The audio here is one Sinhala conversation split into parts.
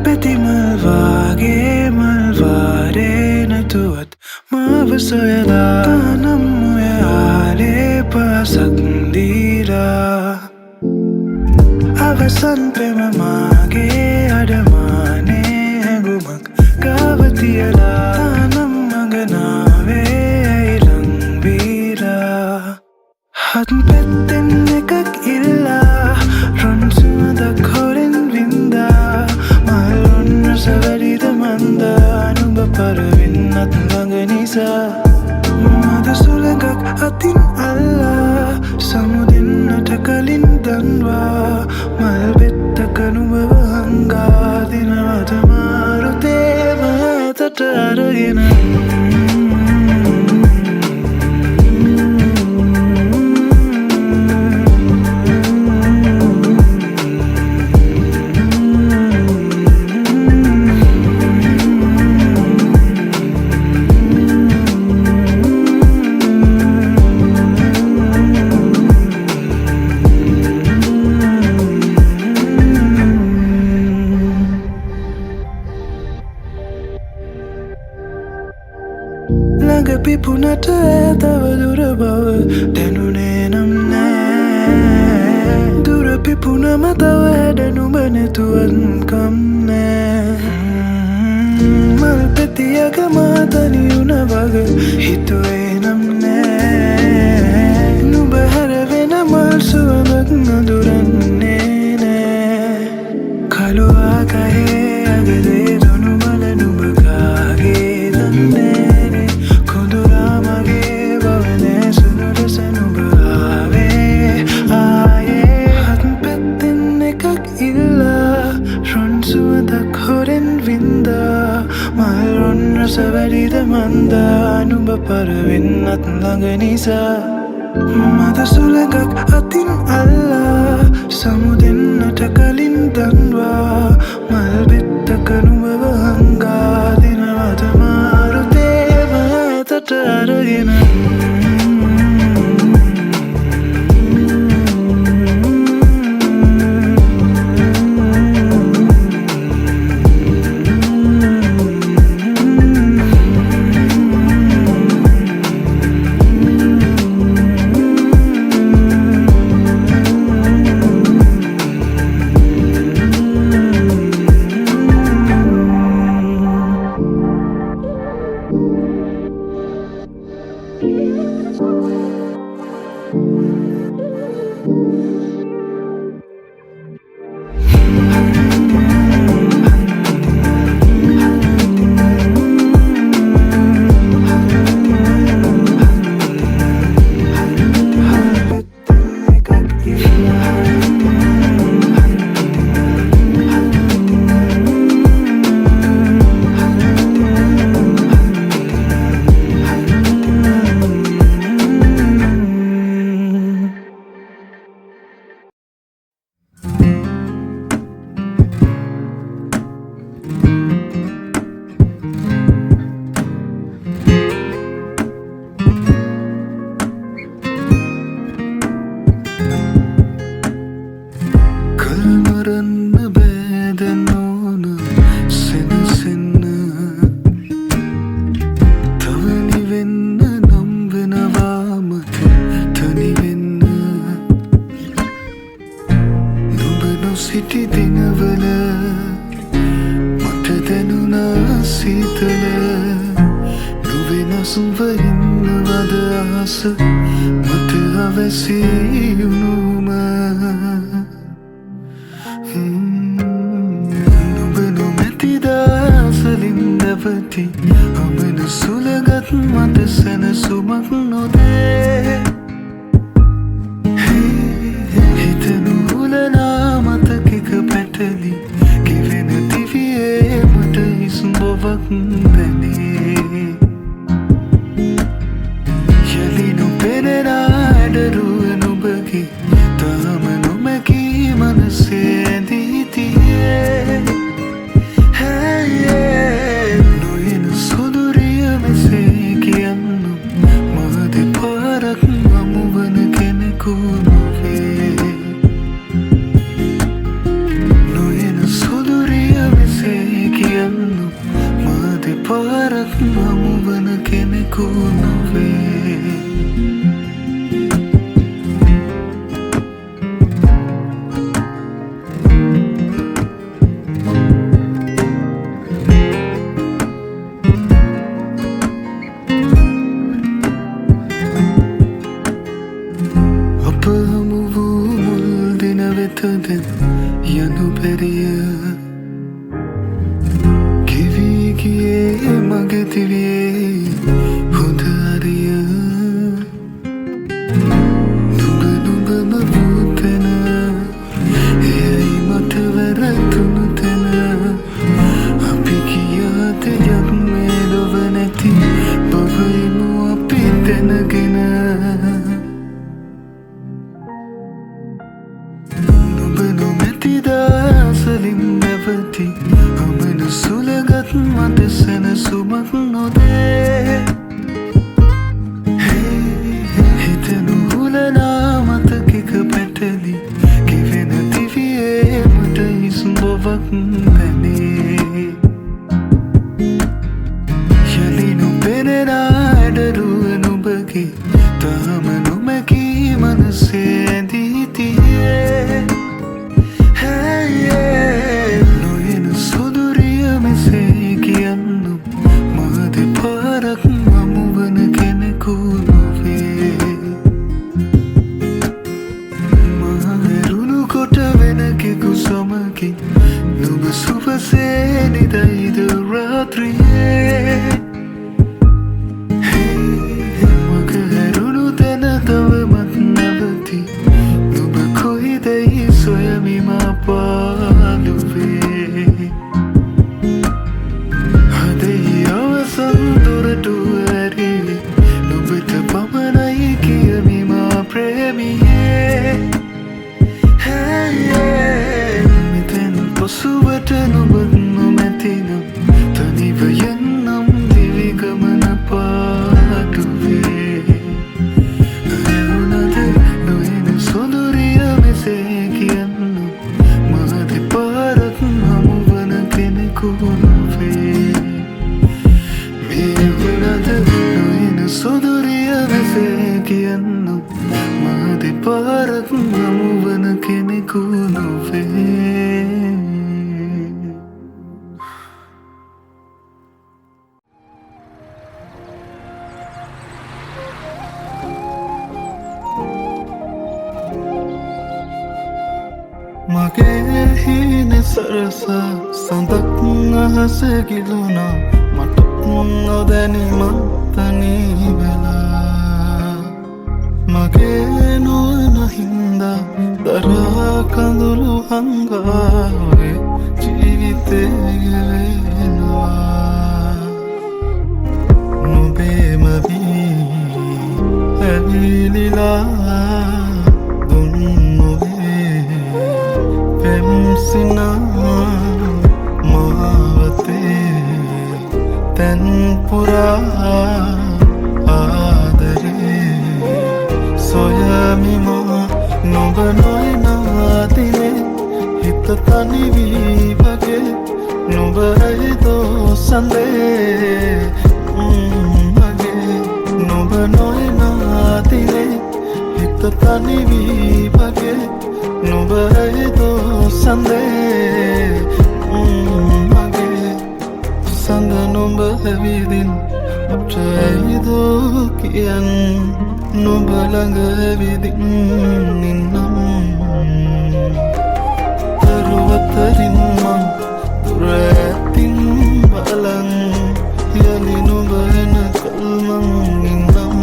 Peti malvage malvare natuat mavasayada tanam muyale pasakndira avasan prema mage adamane gumak kavatiyala tanam maganave ilang vira hatn petten ekak illa ron sumadak horen vinda malon rasavarida manda anuba paravinnat langanisa mada sulagak atin alla samudennata kalin danwa malbettak anubava hanga dinata marute matata aragena Lagapi punata tava dura bava denune namne durapi punama tava denu bane tuan kamne malpetiyaga matani unavaga hitue namne nubaharavena mal suvamak naduranne ne kaluwa kahe agade donu mala nubakage danne Savarida manda anuba paravinnat langanisa mada sulagak atin alla samudennata kalin danwa malbettak anubava hanga dinata marute matata aragena සිටි දිනවල මට දැනුණා සීතල නොවෙනස්ව ඉන්නවද ආස මට අවැසි වුණුම නුඹ නොමැති දාසලින් නැවති අමන සුලගත් මට සැනසුමක් නොදේ යලිනු පෙනෙන අඩරුව නුඹගේ තාම නොමැකී මනසේ ඇඳී තියේ කෙනෙකු නොවේ අප හමු වූ මුල් දින වෙතද යනු බැරිය කිවී මගේ දිවියේ හොඳ අරිය නුඹ නුඹම වූ තැන එයයි මට වැරදුණු තැන අපි කියාද යන්නේ ලොව නැති බවයිමු අපි දැනගෙන නුඹ නොමැති දාසලින් නැවති අමන සුලගත් මට සැනසුමක් නොදේ හිතනු හුලනා මතකෙක පැටලි කිවෙන දිවියේ මට හිස් බවක් පැනේ යලි නොපෙනෙන ඇඩරුව නුඹගේ තාම නොමැකී මනසේ ඇඳී තියේ නොයන සුදුරිය මෙසේ කියන්නු මා දෙපාරක් හමුවන කෙනෙකු නොවේ මා ඇරුණු කොට වෙනකෙකු සමගින් නුඹ සුවසේ නිදයිද රාත්‍රියේ මග ඇරුණු තැන තවමත් නැවති නුඹ කොයිදැයි සොයමි මා පාළුවේ හදෙහි අවසන් දොරටුව ඇරී නුඹට පමණයි කියමි මා ප්‍රේමියේ මෙතැන් පසුවට නුඹත් නොමැතිනම් තනිව යන්නම් දිවි ගමන පාටුවේ ඇරුණද නොයන සොඳුරිය මෙසේ කියන්නු මා දෙපාරක් හමුවන කෙනෙකු නොවේ මේ වුණද නොයන සොඳුරිය මෙසේ කියන්නු මා දෙපාරක් හමුවන කෙනෙකු නොවේ මගේ හීන සරසා සඳක් අහස ගිලුණා මට නොදැනීමක් තනි වෙලා මගේ නොවන හින්දා දරා කඳුළු හංගාවේ ජීවිතේ ගෙවෙනවා නුඹේම වී ඇවිලිලා පෙම්සිනා මාවතේ තැන්පුරා ආදරේ සොයමිමා නොබ නොයනාතිනේ හිත තනිවී වගේ නොබ ඇයිදෝ සඳේ මගේ නොබ නොයනාතිනේ හිත තනිවී වගේ නොබ ඇයිදෝ සඳේ මගේ සඳ නොබ ඇවිදින් අපට ඇයිදෝ කියන් නොබ ළඟ ඇවිදින් නින්නම් තරුවතරින් මං දුර ඇතින් බලන් යලි නොබ එන කල්මං නින්නම්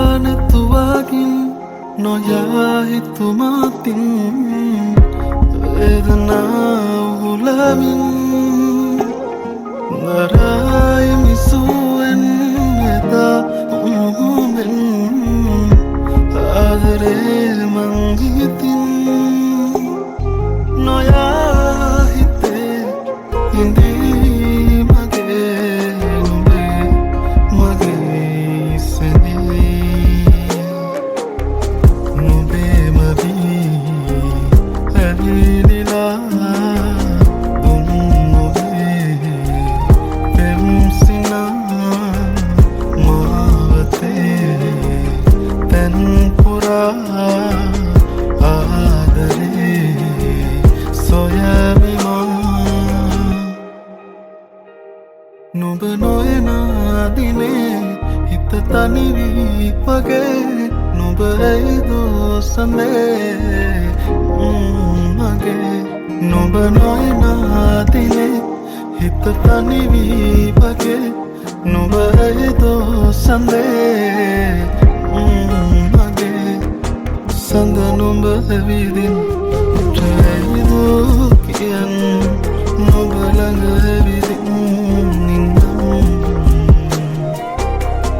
බලනතුවාගින් නොයා හිතුමාතින් වේදනාව හුලමින් දරායි මිසුවෙන් එදා උමුමෙන් ආදරේ මං හිතින් ඇයිදෝ සඳේ මගේ නුඹ නොයනාතිනේ හිත තනිවී වගේ නුඹ ඇයිදෝ සඳේ මගේ සඳ නුඹ ඇවිදින් ඇයිදෝ කියන් නුඹ ළඟ ඇවිදින්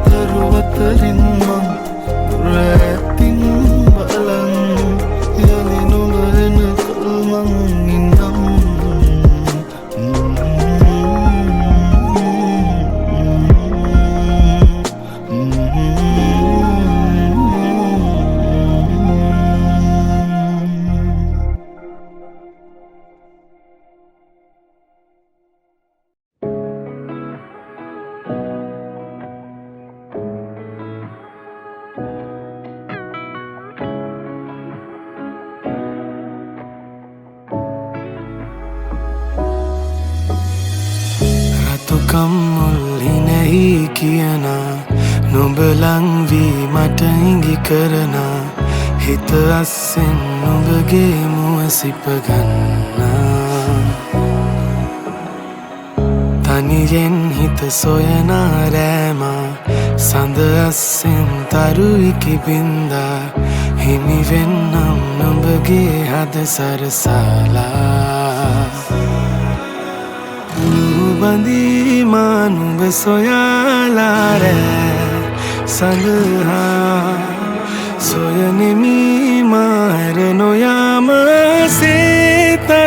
තරුවතරින් මං රැතින් බලන් යලි නුඹ එනකල් මං ඉන්නම් කම්මුල් හිනෙහි කියනා නුඹ ලං වී මට ඉඟි කරනා හිත අස්සෙන් නුඹගේ මුව සිප ගන්නා තනියෙන් හිත සොයනා රෑමා සඳ අස්සෙන් තරුයිකි බින්දා හිමි වෙන්නම් නුඹගේ හද සරසාලා බඳීමා නුඹ සොයාලා රෑ සඳහා සොයනෙමි මාර නොයාම සේතරුසේමා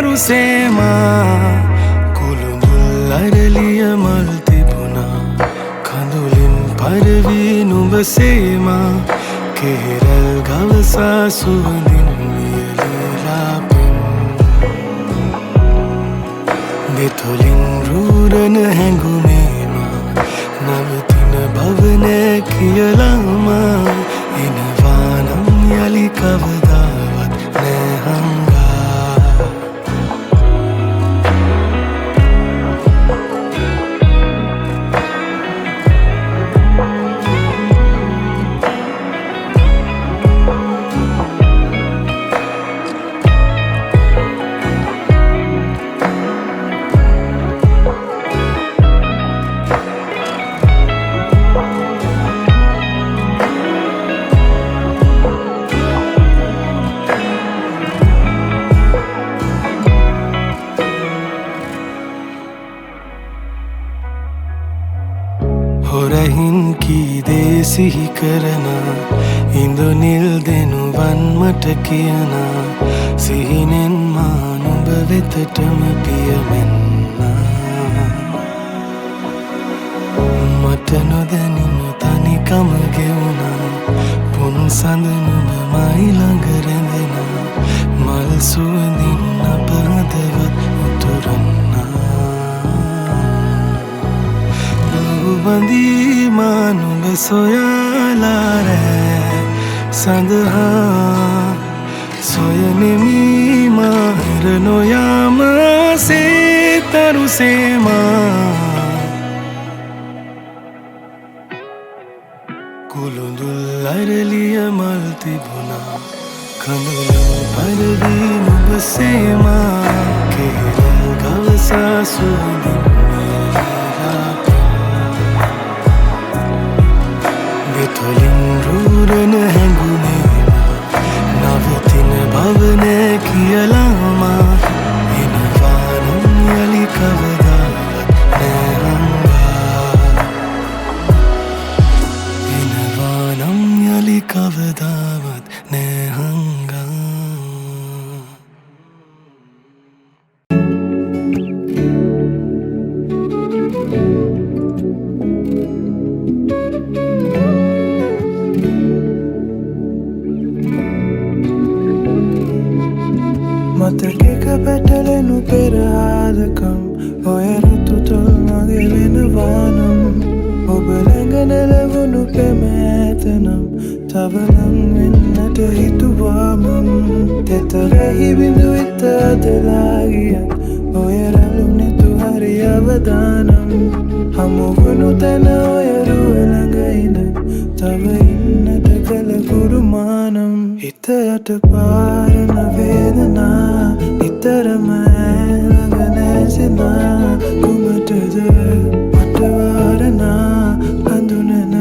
කුළුඳුල් අරලිය මල් තිබුණා කඳුලින් පරවී නුඹ සේමා කෙහෙරල් ගවසා සුවඳින් වියලලා දෙතොලින් රුරන හැඟුමේමා නවතින බවනෑ කියලාමා එනවානම් යලි කවදාවත් නෑ හංගා හොරහින් කී දේ සිහි කරනා ඉඳුනිල් දෙනුවන් මට කියනා සිහිනෙන් මා නුඹ වෙතටම පියමෙන්නා මට නොදැනිම තනිකම ගෙවුණා පුන් සඳ නුඹ මයි ළඟ රැඳෙනා මල් සුවඳින් අප හදවත් උතුරන්නා බඳීමා නුඹ සොයාලා රෑ සඳහා සොයනෙමි මාර නොයාම සේතරුසේමා කුළුඳුල් අරලිය මල් තිබුණා කඳුලින් පරවී නුඹ සේමා කෙහෙරල් ගවසා සුවඳින් දෙතොලින් රුරන හැඟුමේමා නවතින බවනෑ කියලාමා එනවානම් යලි කවදාවත් නෑ හංගා එනවානම් යලි කවදාවත් නෑ හංගා මතකෙක පැටලෙනු පෙරහාදකම් ඔය රුතුතුල් මගේ වෙනවානම් ඔබ ළඟ නැලවුණු පෙම ඇතනම් තවලම් වෙන්නට හිතුවාමම් තෙතරෙහි බිඳු විත අදලාගියත් ඔය රැලු නැතු හරි අවදානම් හමුවුණු තැන ඔය රුව ළඟ ඉඳ තව ඉන්නට කළ කුරුම බහුමානම් හිත යට පාරන වේදනා නිතරම ළඟ නැසෙනා කුමටද මට වාරනා හඳුනන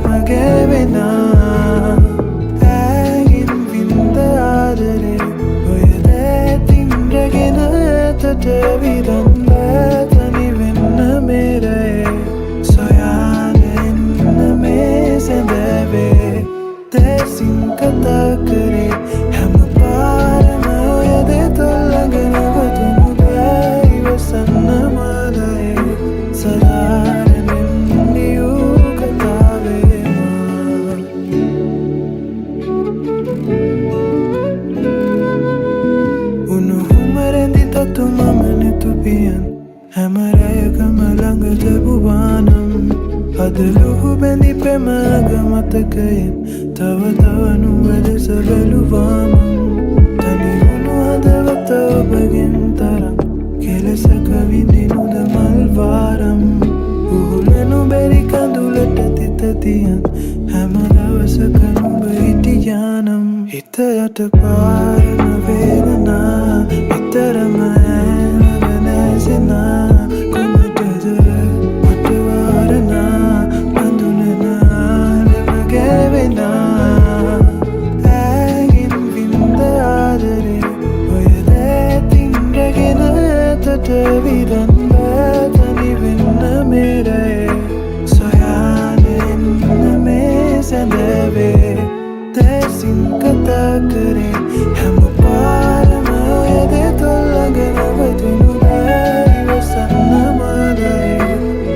මගේ වෙනා ඇගින් වින්ද ආදරේ ඔය දැතින් රැගෙන ඇතට විරන් තනි වෙන්න මේරේ සොයාන එන්න මේ සැඳවේ දැසින් කතා කරේ හැම පාරම ඔය දෙතොල්ලඟ නවතුණු බෑ ඉවසන්න මාලයේ සදාරනෙන් ලියූ කතාවේ උණුහුම රැඳි තතු මම නෙතුපියන් හැම රැයකම ළඟ ලැබුවානම් අද ලුහු බැඳි පෙමග මතකයෙන් තව තව නුඹ දෙස බැලුවාම තනි වුණු හදවත ඔබගෙන් තරම් කෙලෙසක විඳිනුද මල් වාරම් උහුලනු බැරි කඳුලට තිත තියන් හැම දවසක නුඹ හිටියානම් හිත යට පාරන වේදනා නිතරම ළඟ නැසෙනා කුමටද මට වාරනා හඳුනන මගේ වෙනා ඇගින් වින්ද ආදරේ ඔය දැතින් රැගෙන ඇතට විරන් තනි වෙන්න මේරේ සොයාන එන්න මේ සැඳවේ දැසින් කතා කරේ හැම පාරම ඔය දෙතොල්ලඟ නවතුණු බෑ ඉවසන්න මාලයේ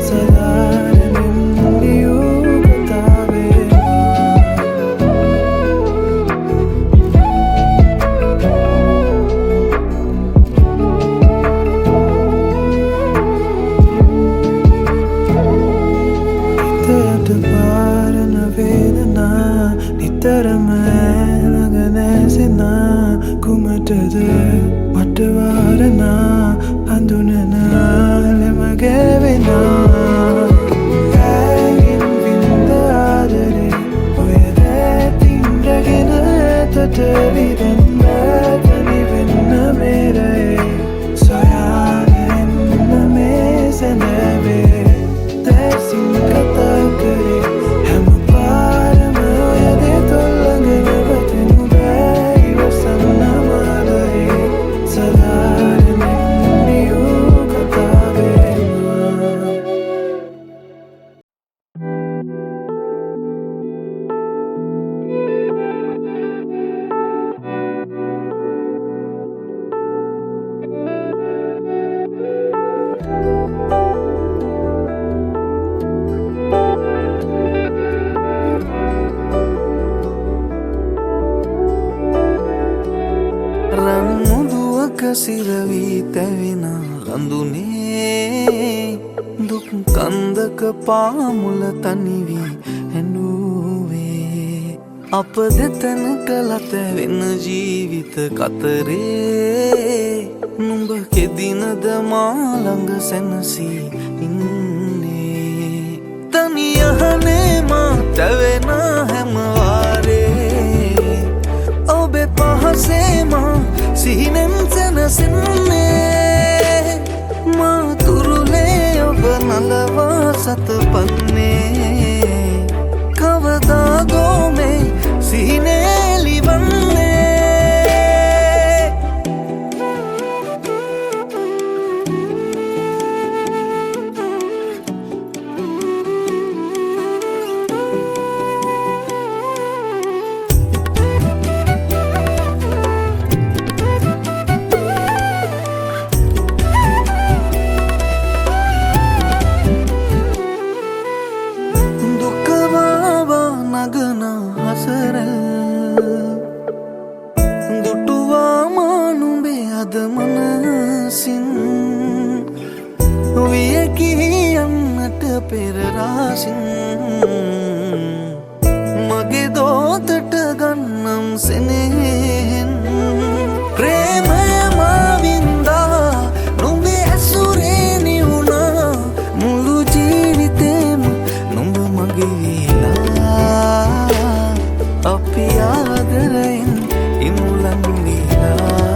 සදාරනෙන් ලියූ කතාවේ හිතට පාරන වේදනා නිතරම ළඟ නැසෙනා කුමටද මට වාරනා හඳුනන මගේ වෙනා ඇගින් වින්ද ආදරේ ඔය දැතින් රැගෙන ඇතට විරන් තනි වෙන්න මේරේ සොයාන එන්න මේ සැඳවේ දැසින් කතා කරේ හැම පාරම ඔය දෙතොල්ලඟ නවතුණු බෑ ඉවසන්න මාලයේ සදාරනෙන් ලියූ කතාවේ රන්මුදුවක සිරවී තැවෙන ලඳුනේ දුක් කන්දක පාමුල තනිවී හැඬුවේ අප දෙතැනක ලතැවෙන ජීවිත කතරේ නුඹ කෙදිනද මා ළඟ සැනසී ඉන්නේ තනියහනේ මා තැවෙන හැම වාරේ ඔබේ පහසේ මා සිහිනෙන් සැනසෙන්නේ මා තුරුලේ ඔබ නලවා සතපන්නේ කවදාදෝ මේ සිහිනේ ලිවන්නේ මගේ දෝතට ගන්නම් සෙනෙහෙන් ප්‍රේමය මාවින්දා නුඹේ ඇසුරේ නිවුණා මුළු ජීවිතේම නුඹ මගේ වෙලා අපි ආදරයෙන් ඉමුලන් වීලා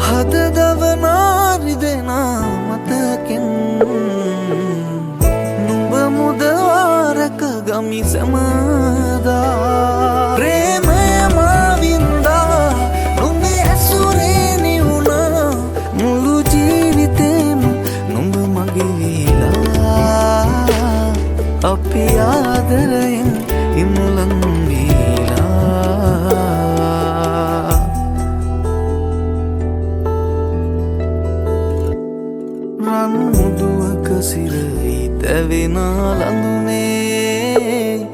හද දවනාරි දෙනා මතකින් නුඹ මුදවාරක ගමි සැමදා ප්‍රේමය මාවින්දා නුඹේ ඇසුරේ නිවුණා මුළු ජීවිතේම නුඹ මගේ වීලා අපි ආදරයෙන් ඉමුලන් මුදුවක සිරවි තැවෙනා ලඳුනේ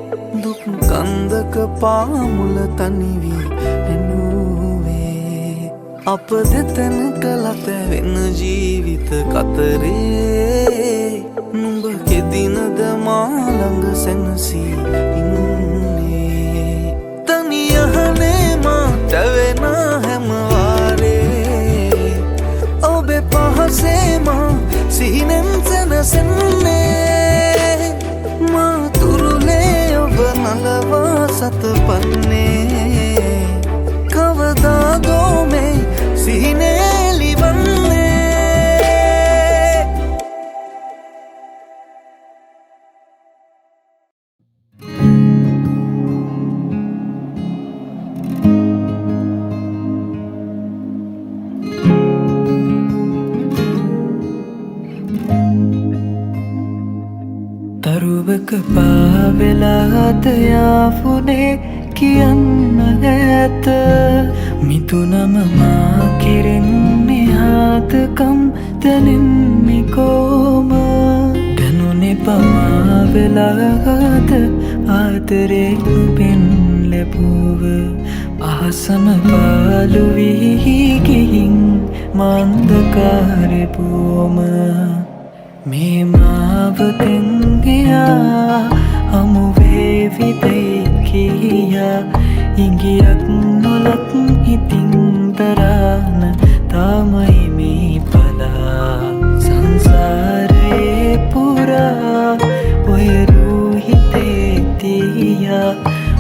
දුක් කන්දක පාමුල තනිවී එනුවේ අප දෙතැන කළ පැවෙන ජීවිත කතරේ නුඹ කෙදිනද මාළඟ සැනසී ඉන්නේ තනියහනේ මා තැවෙනා හැමවාරේ ඔබේ පහසේ මා සිහිනෙන් සැනසෙන්නේ මා තුරුලේ ඔබ නලවා සතපන්නේ කවදාදෝ මේ සිහිනේ ලිවන්නේ තරුවක පාවෙලාද යාපුනේ කියන්න ඇත මිතුනම මා කෙරෙන්නේ ආතකම් දැනෙන්නේ කොම දැනුනේ පමාවෙලාද ආදරේ නුඹෙන් ලැබුව අහසම පාලු වී ගිහින් මන්දකාරේ බොම මේ මාවතෙන් ගියා හමුවේවි දැයි කියා ඉංගියක් නොලත් ඉතින් දරාන තමයි මේ පලා සංසාරේ පුරා ඔය රූහිතේ තියා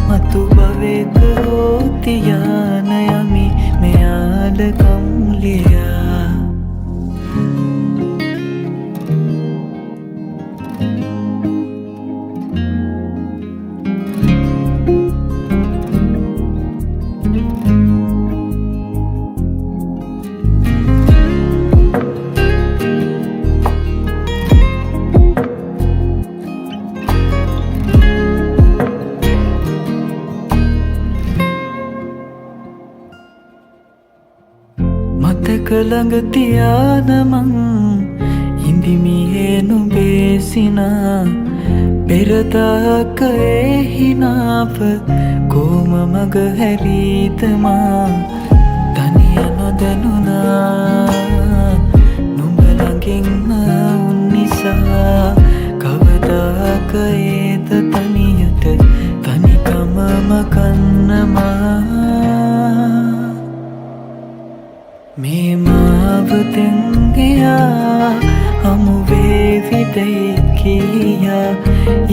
මතු භවෙක හෝතියාන යමි මෙයාලකම් ලියා ළඟ තියාන මං හිඳිමියේ නුඹේ සිනා පෙරදාක එහිනාව කොම මග හැරීද මා තනිය නොදැනුණා නුඹ ළඟින් වුන් නිසා කවදාක ඒද තනියට තනිකමම කන්නමා මේ මාවතෙන් ගියා හමුවේවි දැයි කියා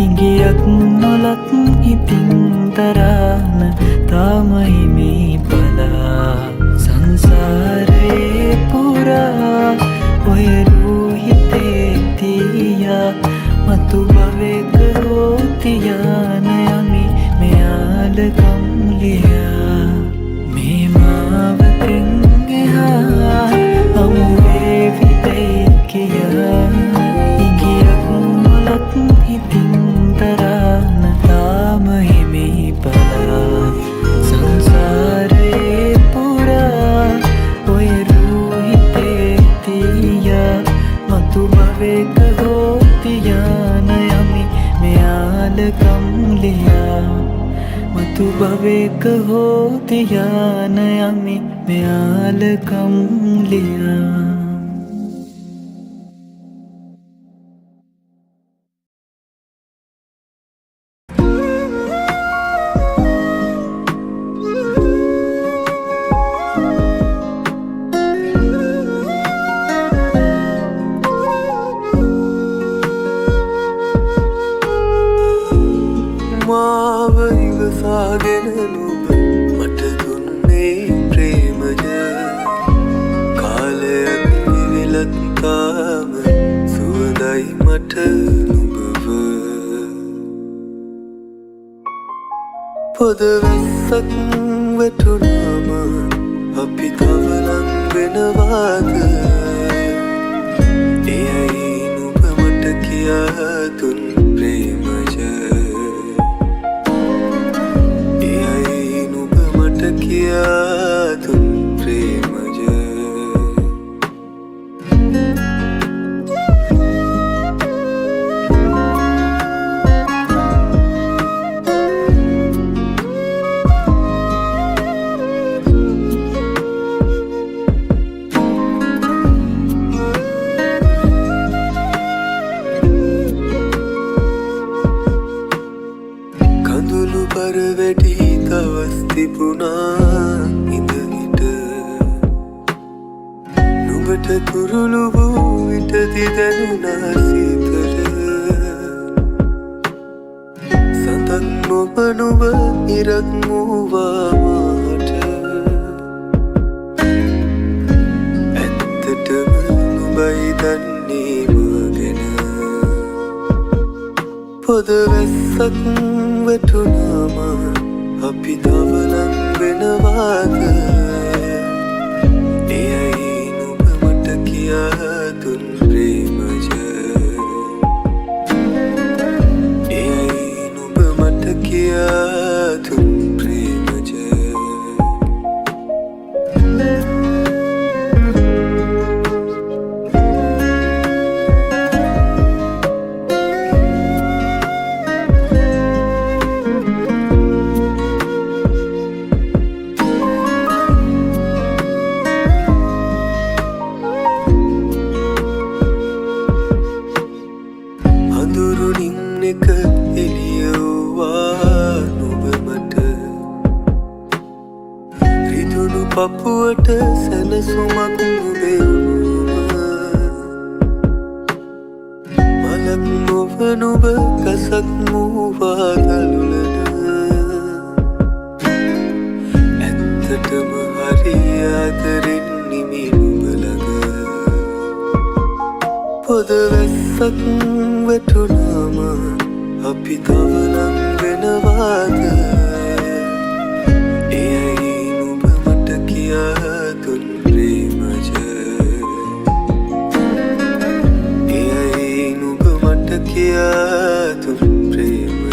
ඉංගියක් නොලත් ඉතින් දරාන තමයි මේ පලා සංසාරේ පුරා ඔය රූහිතේ තියා මතු භවෙක හෝතියාන යමි මෙයාලකම් ලියා මේ මාවතෙන් හමුවේවි දැයි කියා ඉංගියක් නොලත් ඉතින් දරාන තමයි මේ පලා සංසාරේ පුරා ඔය රූහිතේ තියා මතු භවෙක හෝතියාන යාලකම් ලියා මතු භවයක හෝ තියාන යමි මෙයාලකම් ලියා මාව ඉවසාගෙන නුඹ මට දුන්නේ ප්‍රේමය කාලයක් නිවිලත් තාම සුවඳයි මට නුඹව පොද වැස්සක් වැටුනාම අපි තව ලං වෙනවාද එයයි නුඹ මට කියා දුන් ප්‍රේමය किया तुम प्रेम कंदुलु पर बैठी तवस තිබුණා ඉඳහිට නුඹට කුරුළු වූ විටදි දැනුණා සීතල සඳන් නොබ නුඹ ඉරක් වූවා මාට ඇත්තටම නුඹයි දන්නේ මා ගැන පොද වැස්සක් වැටුනාම අපි තව ලං වෙනවාද එයයි නුඹ මට කියා දුන් ප්‍රේමය එයයි නුඹ මට කියා දුන් ප්‍රේමය එක එළියවා නුඹ මට රිදුණු පපුවට සැනසුමක් නුඹෙවුම මලක් නොව නුඹ කසක් මූවා දළුලන ඇත්තටම හරි ආදරෙන් නිමි නුඹ ළඟ පොද වැස්සක් වැටුනාම අපි තව ලං වෙනවාද එයයි නුඹ මට කියා දුන් ප්‍රේමය එයයි නුඹ මට කියා දුන් ප්‍රේමය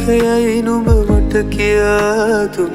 එයයි නුඹ මට කියා දුන්